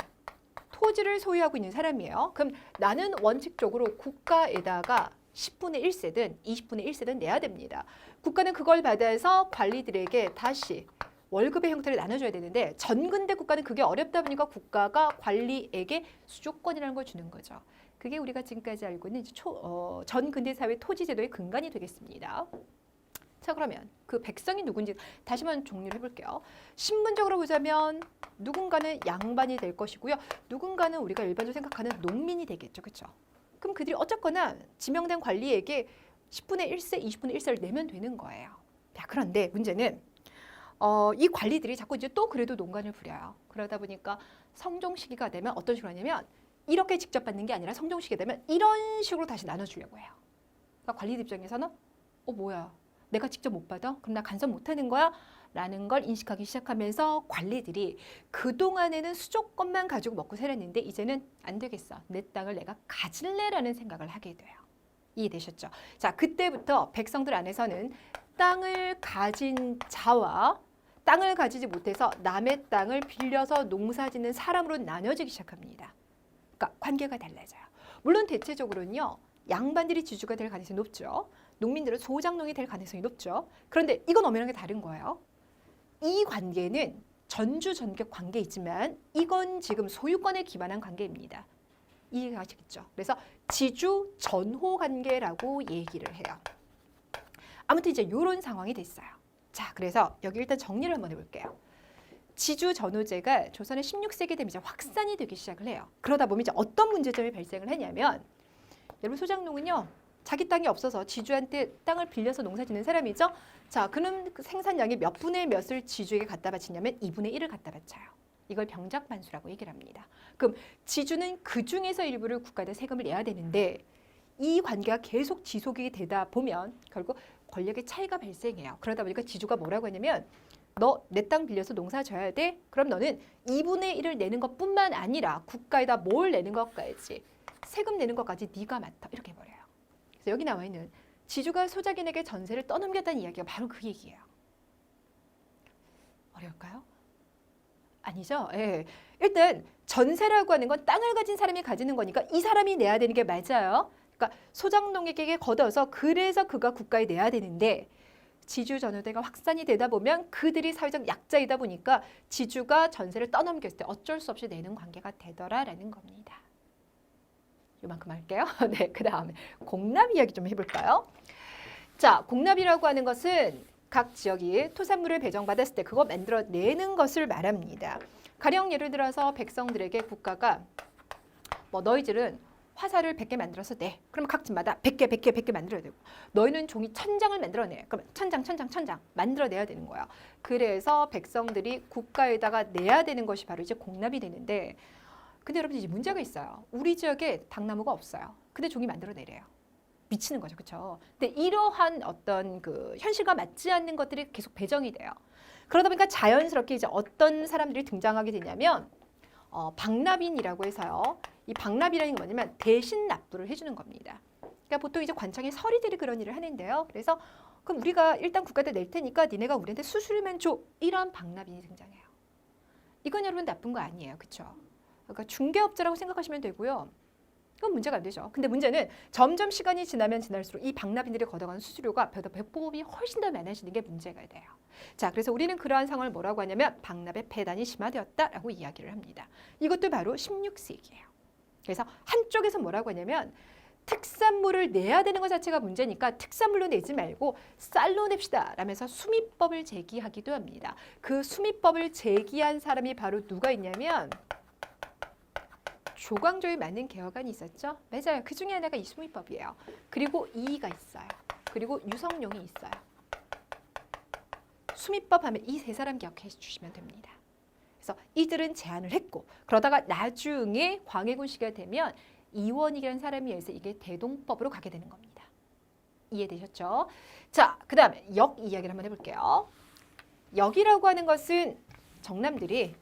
토지를 소유하고 있는 사람이에요. 그럼 나는 원칙적으로 국가에다가 10분의 1세든 20분의 1세든 내야 됩니다. 국가는 그걸 받아서 관리들에게 다시 월급의 형태를 나눠줘야 되는데 전근대 국가는 그게 어렵다 보니까 국가가 관리에게 수조권이라는 걸 주는 거죠. 그게 우리가 지금까지 알고 있는 전근대 사회 토지제도의 근간이 되겠습니다. 자, 그러면 그 백성이 누군지 다시 한번 정리를 해볼게요. 신분적으로 보자면 누군가는 양반이 될 것이고요. 누군가는 우리가 일반적으로 생각하는 농민이 되겠죠. 그렇죠? 그럼 그들이 어쨌거나 지명된 관리에게 10분의 1세, 20분의 1세를 내면 되는 거예요. 자, 그런데 문제는 이 관리들이 자꾸 이제 또 그래도 농간을 부려요. 그러다 보니까 성종 시기가 되면 어떤 식으로 하냐면 이렇게 직접 받는 게 아니라 성종 시기가 되면 이런 식으로 다시 나눠주려고 해요. 그러니까 관리들 입장에서는 뭐야? 내가 직접 못 받아? 그럼 나 간섭 못하는 거야? 라는 걸 인식하기 시작하면서 관리들이 그동안에는 수조권만 가지고 먹고 살았는데 이제는 안 되겠어. 내 땅을 내가 가질래라는 생각을 하게 돼요. 이해되셨죠? 자, 그때부터 백성들 안에서는 땅을 가진 자와 땅을 가지지 못해서 남의 땅을 빌려서 농사짓는 사람으로 나눠지기 시작합니다. 그러니까 관계가 달라져요. 물론 대체적으로는요. 양반들이 지주가 될 가능성이 높죠. 농민들은 소장농이 될 가능성이 높죠. 그런데 이건 엄연하게 다른 거예요. 이 관계는 전주전격 관계이지만 이건 지금 소유권에 기반한 관계입니다. 이해가 가시겠죠? 그래서 지주 전호 관계라고 얘기를 해요. 아무튼 이제 이런 상황이 됐어요. 자, 그래서 여기 일단 정리를 한번 해볼게요. 지주 전호제가 조선의 16세기 되면 이제 확산이 되기 시작을 해요. 그러다 보면 이제 어떤 문제점이 발생을 하냐면 여러분 소장농은요. 자기 땅이 없어서 지주한테 땅을 빌려서 농사짓는 사람이죠. 자, 그럼 그 생산량의 몇 분의 몇을 지주에게 갖다 바치냐면 2분의 1을 갖다 바쳐요. 이걸 병작반수라고 얘기를 합니다. 그럼 지주는 그 중에서 일부를 국가에다 세금을 내야 되는데 이 관계가 계속 지속이 되다 보면 결국 권력의 차이가 발생해요. 그러다 보니까 지주가 뭐라고 하냐면 너 내 땅 빌려서 농사 져야 돼? 그럼 너는 2분의 1을 내는 것뿐만 아니라 국가에다 뭘 내는 것까지 세금 내는 것까지 네가 맡아. 이렇게 해버려요. 그래서 여기 나와 있는 지주가 소작인에게 전세를 떠넘겼다는 이야기가 바로 그 얘기예요. 어려울까요? 아니죠. 예. 일단 전세라고 하는 건 땅을 가진 사람이 가지는 거니까 이 사람이 내야 되는 게 맞아요. 그러니까 소장농에게 걷어서 그래서 그가 국가에 내야 되는데 지주 전호대가 확산이 되다 보면 그들이 사회적 약자이다 보니까 지주가 전세를 떠넘겼을 때 어쩔 수 없이 내는 관계가 되더라라는 겁니다. 이만큼 할게요. 네, 그 다음에 공납 이야기 좀 해볼까요? 자, 공납이라고 하는 것은 각 지역이 토산물을 배정받았을 때 그거 만들어내는 것을 말합니다. 가령 예를 들어서 백성들에게 국가가 너희들은 화살을 100개 만들어서 내. 그러면 각 집마다 100개 만들어야 되고 너희는 종이 1000장을 만들어내. 그러면 1000장 만들어내야 되는 거예요. 그래서 백성들이 국가에다가 내야 되는 것이 바로 이제 공납이 되는데 근데 여러분 이제 문제가 있어요. 우리 지역에 당나무가 없어요. 근데 종이 만들어내래요. 미치는 거죠. 그렇죠? 근데 이러한 어떤 그 현실과 맞지 않는 것들이 계속 배정이 돼요. 그러다 보니까 자연스럽게 이제 어떤 사람들이 등장하게 되냐면 박납인이라고 해서요. 이 박납이라는 게 뭐냐면 대신 납부를 해주는 겁니다. 그러니까 보통 이제 관청의 서리들이 그런 일을 하는데요. 그래서 그럼 우리가 일단 국가에다 낼 테니까 니네가 우리한테 수수료만 줘. 이런 박납인이 등장해요. 이건 여러분 나쁜 거 아니에요. 그렇죠? 그러니까 중개업자라고 생각하시면 되고요. 이건 문제가 안 되죠. 근데 문제는 점점 시간이 지나면 지날수록 이 박납인들이 걷어가는 수수료가 배법이 훨씬 더 많아지는 게 문제가 돼요. 자, 그래서 우리는 그러한 상황을 뭐라고 하냐면 박납의 폐단이 심화되었다라고 이야기를 합니다. 이것도 바로 16세기예요. 그래서 한쪽에서 뭐라고 하냐면 특산물을 내야 되는 것 자체가 문제니까 특산물로 내지 말고 쌀로 냅시다 라면서 수미법을 제기하기도 합니다. 그 수미법을 제기한 사람이 바로 누가 있냐면 조광조에 맞는 개혁안이 있었죠. 맞아요. 그 중에 하나가 이 수미법이에요. 그리고 이의가 있어요. 그리고 유성룡이 있어요. 수미법 하면 이 세 사람 기억해 주시면 됩니다. 그래서 이들은 제안을 했고 그러다가 나중에 광해군 시기가 되면 이원익이라는 사람에 의해서 이게 대동법으로 가게 되는 겁니다. 이해되셨죠? 자, 그 다음에 역 이야기를 한번 해볼게요. 역이라고 하는 것은 정남들이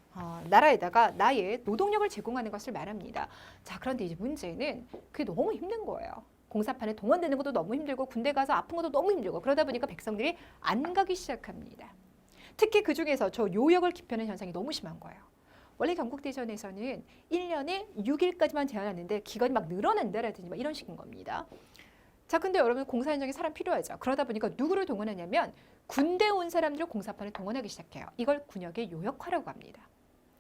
나라에다가 나의 노동력을 제공하는 것을 말합니다. 자, 그런데 이제 문제는 그게 너무 힘든 거예요. 공사판에 동원되는 것도 너무 힘들고 군대 가서 아픈 것도 너무 힘들고 그러다 보니까 백성들이 안 가기 시작합니다. 특히 그중에서 저 요역을 기피하는 현상이 너무 심한 거예요. 원래 경국대전에서는 1년에 6일까지만 제한하는데 기간이 막 늘어난다라든지 막 이런 식인 겁니다. 자, 근데 여러분 공사 현장에 사람 필요하죠. 그러다 보니까 누구를 동원하냐면 군대 온 사람들을 공사판에 동원하기 시작해요. 이걸 군역의 요역화라고 합니다.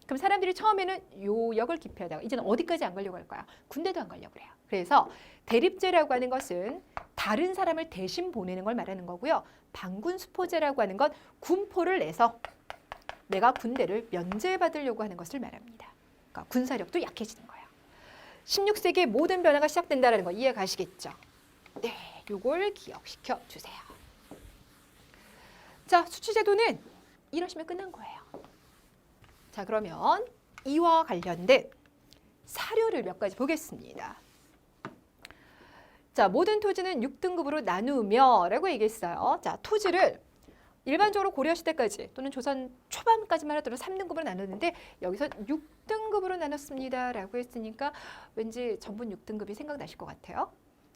그럼 사람들이 처음에는 요역을 기피하다가 이제는 어디까지 안 가려고 할까요? 군대도 안 가려고 그래요. 그래서 대립제라고 하는 것은 다른 사람을 대신 보내는 걸 말하는 거고요. 방군수포제라고 하는 건 군포를 내서 내가 군대를 면제받으려고 하는 것을 말합니다. 그러니까 군사력도 약해지는 거예요. 16세기의 모든 변화가 시작된다는 거 이해 가시겠죠? 네, 요걸 기억시켜 주세요. 자, 수치제도는 이러시면 끝난 거예요. 자, 그러면 이와 관련된 사료를 몇 가지 보겠습니다. 자, 모든 토지는 6등급으로 나누며 라고 얘기했어요. 자, 토지를 일반적으로 고려시대까지 또는 조선 초반까지만 하더라도 3등급으로 나눴는데 여기서 6등급으로 나눴습니다 라고 했으니까 왠지 전분 6등급이 생각나실 것 같아요.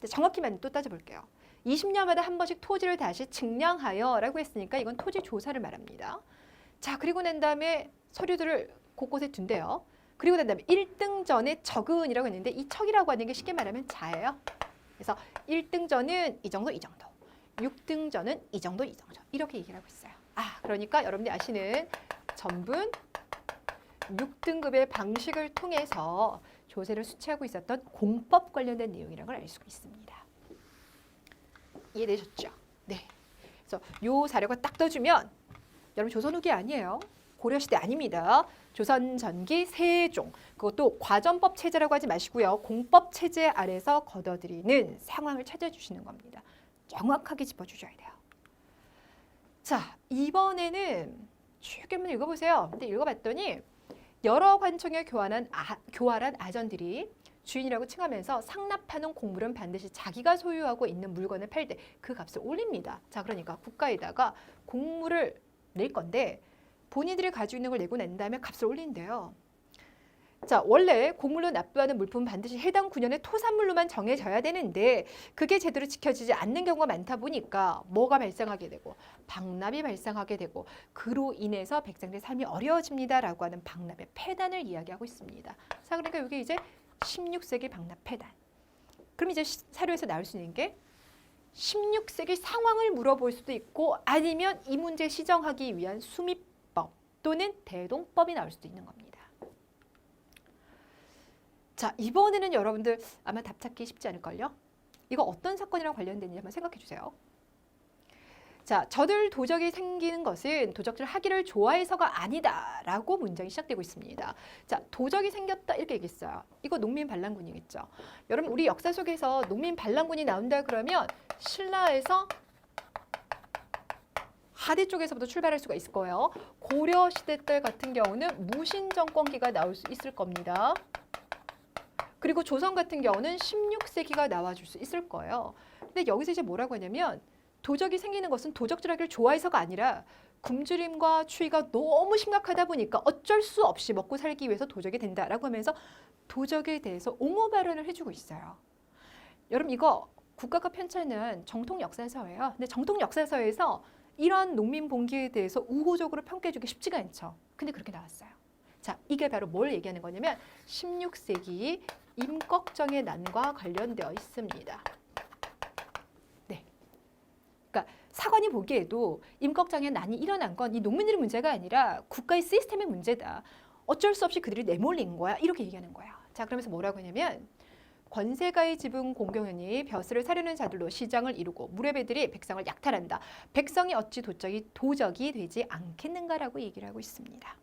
정확히만 또 따져볼게요. 20년마다 한 번씩 토지를 다시 측량하여 라고 했으니까 이건 토지 조사를 말합니다. 자, 그리고 난 다음에 서류들을 곳곳에 둔대요. 그리고 난 다음에 1등 전에 적은이라고 했는데 이 척이라고 하는 게 쉽게 말하면 자예요. 그래서 1등 전은 이 정도, 이 정도. 6등 전은 이 정도, 이 정도. 이렇게 얘기를 하고 있어요. 아, 그러니까 여러분들이 아시는 전분 6등급의 방식을 통해서 조세를 수취하고 있었던 공법 관련된 내용이라는 걸 알 수가 있습니다. 이해되셨죠? 네. 그래서 요 자료가 딱 떠주면 여러분 조선 후기 아니에요. 고려시대 아닙니다. 조선 전기 세종. 그것도 과전법 체제라고 하지 마시고요. 공법 체제 아래서 걷어들이는 상황을 찾아주시는 겁니다. 정확하게 짚어주셔야 돼요. 자, 이번에는 쭉 한번 읽어보세요. 근데 읽어봤더니 여러 관청에 교활한 아전들이 주인이라고 칭하면서 상납하는 곡물은 반드시 자기가 소유하고 있는 물건을 팔 때 그 값을 올립니다. 자, 그러니까 국가에다가 곡물을 낼 건데 본인들이 가지고 있는 걸 내고 난 다음에 값을 올린대요. 자, 원래 곡물로 납부하는 물품은 반드시 해당 구년의 토산물로만 정해져야 되는데 그게 제대로 지켜지지 않는 경우가 많다 보니까 뭐가 발생하게 되고 방납이 발생하게 되고 그로 인해서 백성들의 삶이 어려워집니다라고 하는 방납의 폐단을 이야기하고 있습니다. 자, 그러니까 이게 이제 16세기 방납 폐단. 그럼 이제 사료에서 나올 수 있는 게 16세기 상황을 물어볼 수도 있고 아니면 이 문제 시정하기 위한 수미법 또는 대동법이 나올 수도 있는 겁니다. 자, 이번에는 여러분들 아마 답 찾기 쉽지 않을걸요? 이거 어떤 사건이랑 관련된지 한번 생각해 주세요. 자, 저들 도적이 생기는 것은 도적질 하기를 좋아해서가 아니다라고 문장이 시작되고 있습니다. 자, 도적이 생겼다 이렇게 얘기했어요. 이거 농민 반란군이겠죠. 여러분 우리 역사 속에서 농민 반란군이 나온다 그러면 신라에서 하대 쪽에서부터 출발할 수가 있을 거예요. 고려 시대 때 같은 경우는 무신 정권기가 나올 수 있을 겁니다. 그리고 조선 같은 경우는 16세기가 나와줄 수 있을 거예요. 근데 여기서 이제 뭐라고 하냐면 도적이 생기는 것은 도적질하기를 좋아해서가 아니라 굶주림과 추위가 너무 심각하다 보니까 어쩔 수 없이 먹고 살기 위해서 도적이 된다라고 하면서 도적에 대해서 옹호 발언을 해주고 있어요. 여러분 이거 국가가 편찬한 정통 역사서예요. 근데 정통 역사서에서 이런 농민 봉기에 대해서 우호적으로 평가해주기 쉽지가 않죠. 근데 그렇게 나왔어요. 자, 이게 바로 뭘 얘기하는 거냐면 16세기 임꺽정의 난과 관련되어 있습니다. 네. 그러니까 사관이 보기에도 임꺽정의 난이 일어난 건 이 농민들의 문제가 아니라 국가의 시스템의 문제다. 어쩔 수 없이 그들이 내몰린 거야. 이렇게 얘기하는 거야. 자, 그러면서 뭐라고 하냐면 권세가의 지분 공경연이 벼슬을 사려는 자들로 시장을 이루고 무례배들이 백성을 약탈한다. 백성이 어찌 도적이 되지 않겠는가라고 얘기를 하고 있습니다.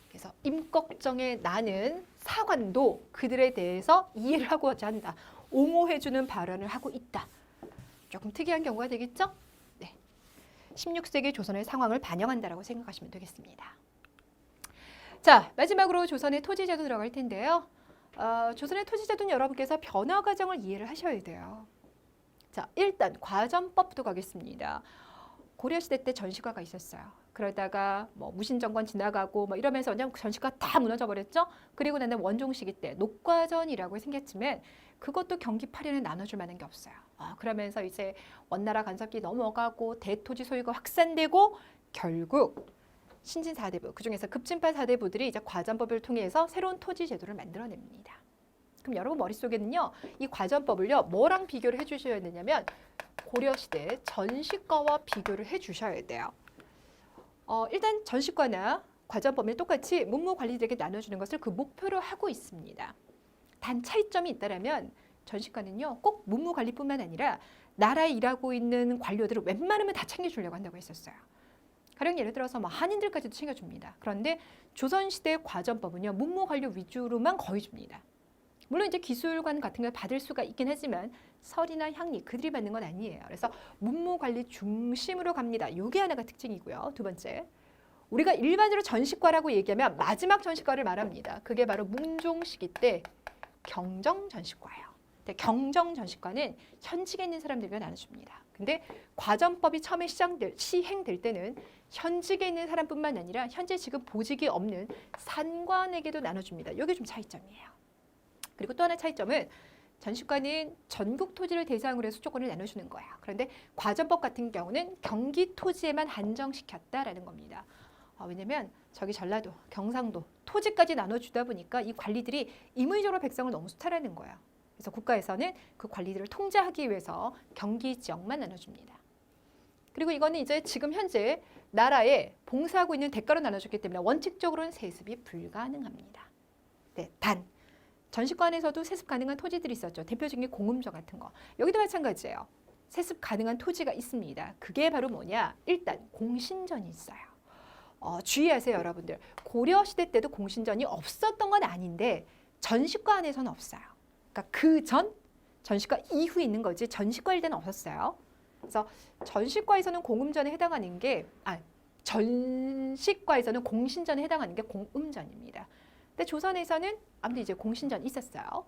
그래서 임꺽정의 나는 사관도 그들에 대해서 이해를 하고자 한다. 옹호해주는 발언을 하고 있다. 조금 특이한 경우가 되겠죠? 네. 16세기 조선의 상황을 반영한다라고 생각하시면 되겠습니다. 자, 마지막으로 조선의 토지제도 들어갈 텐데요. 조선의 토지제도는 여러분께서 변화 과정을 이해를 하셔야 돼요. 자, 일단 과전법부터 가겠습니다. 고려시대 때 전시가가 있었어요. 그러다가 뭐 무신정권 지나가고 뭐 이러면서 그냥 전시가 다 무너져 버렸죠. 그리고 나는 원종 시기 때 녹과전이라고 생겼지만 그것도 경기 파련에 나눠줄 만한 게 없어요. 그러면서 이제 원나라 간섭기 넘어가고 대토지 소유가 확산되고 결국 신진 4대부, 그중에서 급진파 4대부들이 이제 과전법을 통해서 새로운 토지 제도를 만들어냅니다. 그럼 여러분 머릿속에는요, 이 과전법을요, 뭐랑 비교를 해주셔야 되냐면 고려시대 전시과와 비교를 해주셔야 돼요. 일단 전시과나 과전법을 똑같이 문무 관리들에게 나눠주는 것을 그 목표로 하고 있습니다. 단 차이점이 있다라면 전시과는요, 꼭 문무 관리뿐만 아니라 나라에 일하고 있는 관료들을 웬만하면 다 챙겨주려고 한다고 했었어요. 가령 예를 들어서 뭐 한인들까지도 챙겨줍니다. 그런데 조선시대 과전법은요, 문무 관료 위주로만 거의 줍니다. 물론 이제 기술관 같은 걸 받을 수가 있긴 하지만 설이나 향리 그들이 받는 건 아니에요. 그래서 문무 관리 중심으로 갑니다. 이게 하나가 특징이고요. 두 번째, 우리가 일반적으로 전시과라고 얘기하면 마지막 전시과를 말합니다. 그게 바로 문종 시기 때 경정 전시과예요. 경정 전시과는 현직에 있는 사람들과 나눠줍니다. 근데 과전법이 처음에 시행될 때는 현직에 있는 사람뿐만 아니라 현재 지금 보직이 없는 산관에게도 나눠줍니다. 이게 좀 차이점이에요. 그리고 또 하나 차이점은 전시과는 전국 토지를 대상으로 해서 수조권을 나눠주는 거예요. 그런데 과전법 같은 경우는 경기 토지에만 한정시켰다라는 겁니다. 왜냐면 저기 전라도, 경상도 토지까지 나눠주다 보니까 이 관리들이 임의적으로 백성을 너무 수탈하는 거예요. 그래서 국가에서는 그 관리들을 통제하기 위해서 경기 지역만 나눠줍니다. 그리고 이거는 이제 지금 현재 나라에 봉사하고 있는 대가로 나눠줬기 때문에 원칙적으로는 세습이 불가능합니다. 네, 단 전시관에서도 세습 가능한 토지들이 있었죠. 대표적인 게 공음저 같은 거. 여기도 마찬가지예요. 세습 가능한 토지가 있습니다. 그게 바로 뭐냐? 일단 공신전이 있어요. 주의하세요, 여러분들. 고려시대 때도 공신전이 없었던 건 아닌데 전시과 안에서는 없어요. 그러니까 그 전, 전시과 이후에 있는 거지 전시과일 때는 없었어요. 그래서 전시과에서는 공음전에 해당하는 게 전시과에서는 공신전에 해당하는 게 공음전입니다. 근데 조선에서는 아무튼 이제 공신전이 있었어요.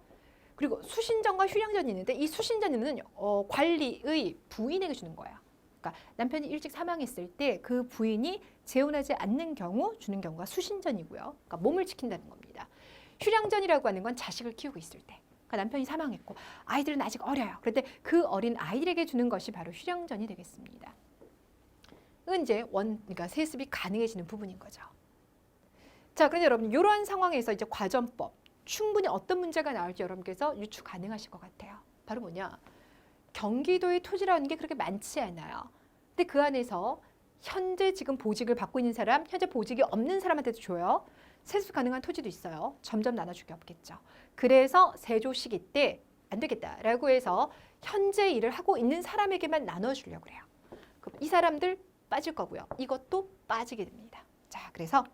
그리고 수신전과 휴량전이 있는데 이 수신전은 관리의 부인에게 주는 거예요. 그러니까 남편이 일찍 사망했을 때 그 부인이 재혼하지 않는 경우 주는 경우가 수신전이고요. 그러니까 몸을 지킨다는 겁니다. 휴량전이라고 하는 건 자식을 키우고 있을 때. 그러니까 남편이 사망했고 아이들은 아직 어려요. 그런데 그 어린 아이들에게 주는 것이 바로 휴량전이 되겠습니다. 이건 이제 그러니까 세습이 가능해지는 부분인 거죠. 자, 그런데 여러분 이러한 상황에서 이제 과전법 충분히 어떤 문제가 나올지 여러분께서 유추 가능하실 것 같아요. 바로 뭐냐? 경기도의 토지라는 게 그렇게 많지 않아요. 근데 그 안에서 현재 지금 보직을 받고 있는 사람, 현재 보직이 없는 사람한테도 줘요. 세습 가능한 토지도 있어요. 점점 나눠줄 게 없겠죠. 그래서 세조 시기 때 안 되겠다라고 해서 현재 일을 하고 있는 사람에게만 나눠주려고 그래요. 그럼 이 사람들 빠질 거고요. 이것도 빠지게 됩니다. 자, 그래서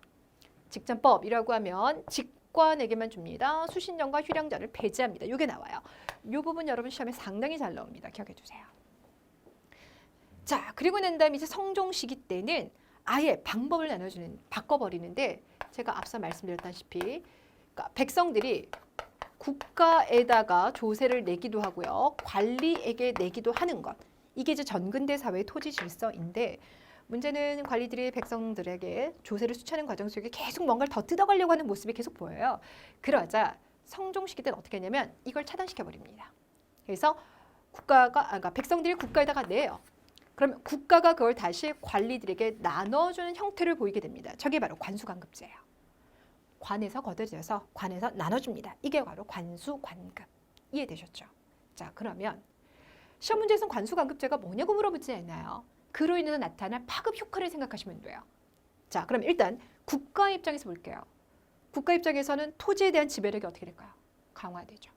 직전법이라고 하면 직관에게만 줍니다. 수신전과 휴량전을 배제합니다. 이게 나와요. 이 부분 여러분 시험에 상당히 잘 나옵니다. 기억해 두세요. 자, 그리고 난 다음에 이제 성종 시기 때는 아예 방법을 바꿔버리는데 제가 앞서 말씀드렸다시피 그러니까 백성들이 국가에다가 조세를 내기도 하고요. 관리에게 내기도 하는 것. 이게 이제 전근대 사회의 토지 질서인데 문제는 관리들이 백성들에게 조세를 수취하는 과정 속에 계속 뭔가를 더 뜯어가려고 하는 모습이 계속 보여요. 그러자 성종 시기 때는 어떻게 했냐면 이걸 차단시켜버립니다. 그래서 그러니까 백성들이 국가에다가 내요. 그러면 국가가 그걸 다시 관리들에게 나눠주는 형태를 보이게 됩니다. 저게 바로 관수관급제예요. 관에서 걷어들여서 관에서 나눠줍니다. 이게 바로 관수관급. 이해되셨죠? 자, 그러면 시험 문제에서는 관수관급제가 뭐냐고 물어보지 않아요. 그로 인해서 나타난 파급 효과를 생각하시면 돼요. 자, 그럼 일단 국가 입장에서 볼게요. 국가 입장에서는 토지에 대한 지배력이 어떻게 될까요? 강화되죠.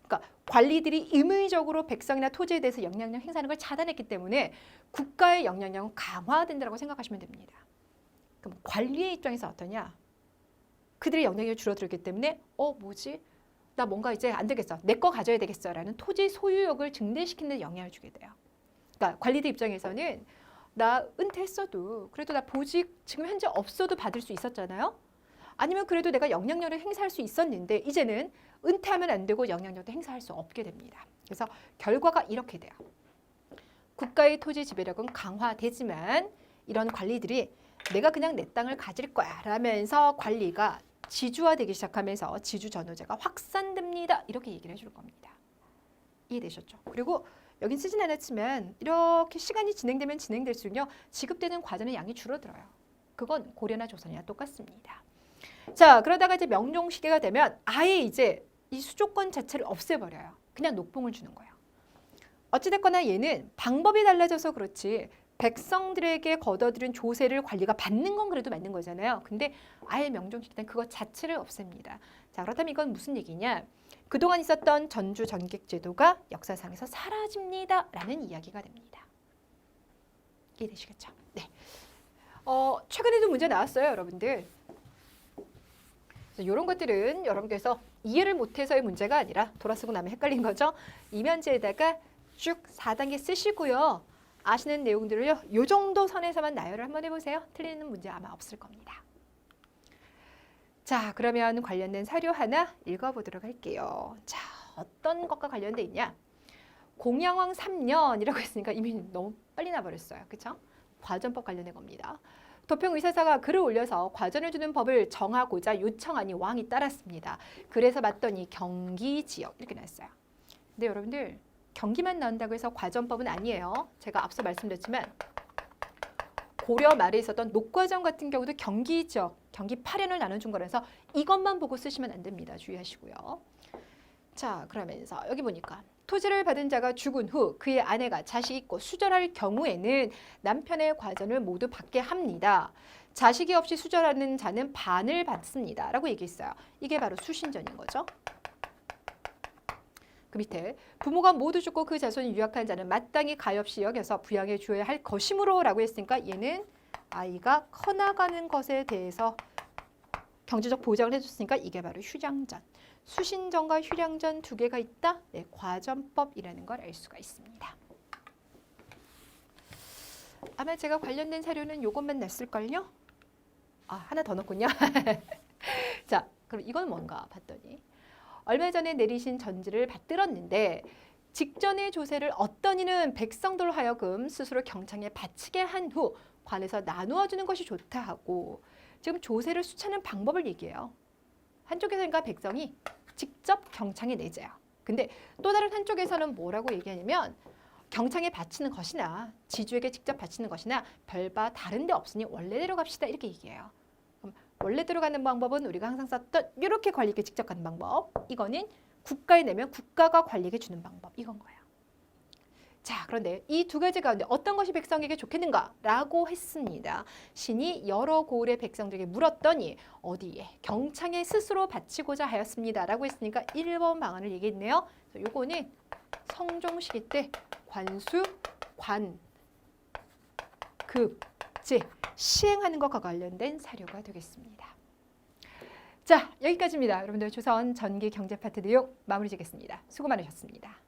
그러니까 관리들이 임의적으로 백성이나 토지에 대해서 영향력 행사하는 걸 차단했기 때문에 국가의 영향력은 강화된다고 생각하시면 됩니다. 그럼 관리의 입장에서 어떠냐? 그들의 영향력이 줄어들기 때문에 뭐지? 나 뭔가 이제 안 되겠어. 내 거 가져야 되겠어라는 토지 소유욕을 증대시키는 데 영향을 주게 돼요. 그러니까 관리들 입장에서는 나 은퇴했어도 그래도 나 보직 지금 현재 없어도 받을 수 있었잖아요. 아니면 그래도 내가 영향력을 행사할 수 있었는데 이제는 은퇴하면 안 되고 영향력도 행사할 수 없게 됩니다. 그래서 결과가 이렇게 돼요. 국가의 토지 지배력은 강화되지만 이런 관리들이 내가 그냥 내 땅을 가질 거야 라면서 관리가 지주화되기 시작하면서 지주 전호제가 확산됩니다. 이렇게 얘기를 해줄 겁니다. 이해되셨죠? 그리고 여긴 쓰진 않았지만 이렇게 시간이 진행되면 진행될수록요. 지급되는 과전의 양이 줄어들어요. 그건 고려나 조선이나 똑같습니다. 자, 그러다가 이제 명종 시기가 되면 아예 이제 이 수조권 자체를 없애버려요. 그냥 녹봉을 주는 거예요. 어찌됐거나 얘는 방법이 달라져서 그렇지 백성들에게 거둬들인 조세를 관리가 받는 건 그래도 맞는 거잖아요. 근데 아예 명종시키는 그것 자체를 없앱니다. 자, 그렇다면 이건 무슨 얘기냐? 그동안 있었던 전주 전객 제도가 역사상에서 사라집니다. 라는 이야기가 됩니다. 이해되시겠죠? 네. 최근에도 문제 나왔어요, 여러분들. 이런 것들은 여러분께서 이해를 못해서의 문제가 아니라 돌아쓰고 나면 헷갈린 거죠. 이면지에다가 쭉 4단계 쓰시고요. 아시는 내용들을요. 요 정도 선에서만 나열을 한번 해보세요. 틀리는 문제 아마 없을 겁니다. 자, 그러면 관련된 사료 하나 읽어보도록 할게요. 자, 어떤 것과 관련돼 있냐? 공양왕 3년이라고 했으니까 이미 너무 빨리 나버렸어요. 그렇죠? 과전법 관련된 겁니다. 도평의사사가 글을 올려서 과전을 주는 법을 정하고자 요청하니 왕이 따랐습니다. 그래서 맞더니 경기 지역 이렇게 나왔어요. 근데 여러분들 경기만 나온다고 해서 과전법은 아니에요. 제가 앞서 말씀드렸지만 고려 말에 있었던 녹과전 같은 경우도 경기 지역, 경기 8연을 나눠준 거라서 이것만 보고 쓰시면 안 됩니다. 주의하시고요. 자, 그러면서 여기 보니까 토지를 받은 자가 죽은 후 그의 아내가 자식이 있고 수절할 경우에는 남편의 과전을 모두 받게 합니다. 자식이 없이 수절하는 자는 반을 받습니다. 라고 얘기했어요. 이게 바로 수신전인 거죠. 그 밑에 부모가 모두 죽고 그 자손이 유약한 자는 마땅히 가엾이 여겨서 부양해 주어야 할 것이므로 라고 했으니까 얘는 아이가 커나가는 것에 대해서 경제적 보장을 해줬으니까 이게 바로 휴량전. 수신전과 휴량전 두 개가 있다? 네, 과전법이라는 걸 알 수가 있습니다. 아마 제가 관련된 사료는 이것만 냈을걸요? 아, 하나 더 넣었군요. 자, 그럼 이건 뭔가 봤더니 얼마 전에 내리신 전지를 받들었는데 직전의 조세를 어떤 이는 백성들로 하여금 스스로 경창에 바치게 한 후 관에서 나누어 주는 것이 좋다 하고 지금 조세를 수차는 방법을 얘기해요. 한쪽에서니까 백성이 직접 경창에 내줘요. 근데 또 다른 한쪽에서는 뭐라고 얘기하냐면 경창에 바치는 것이나 지주에게 직접 바치는 것이나 별바 다른 데 없으니 원래대로 갑시다 이렇게 얘기해요. 그럼 원래대로 가는 방법은 우리가 항상 썼던 이렇게 관리에게 직접 가는 방법. 이거는 국가에 내면 국가가 관리에게 주는 방법. 이건 거예요. 자, 그런데 이 두 가지 가운데 어떤 것이 백성에게 좋겠는가라고 했습니다. 신이 여러 고을의 백성들에게 물었더니 어디에 경창에 스스로 바치고자 하였습니다. 라고 했으니까 1번 방안을 얘기했네요. 요거는 성종 시기 때 관수, 관, 급, 제 시행하는 것과 관련된 사료가 되겠습니다. 자, 여기까지입니다. 여러분들 조선 전기 경제 파트 내용 마무리 짓겠습니다. 수고 많으셨습니다.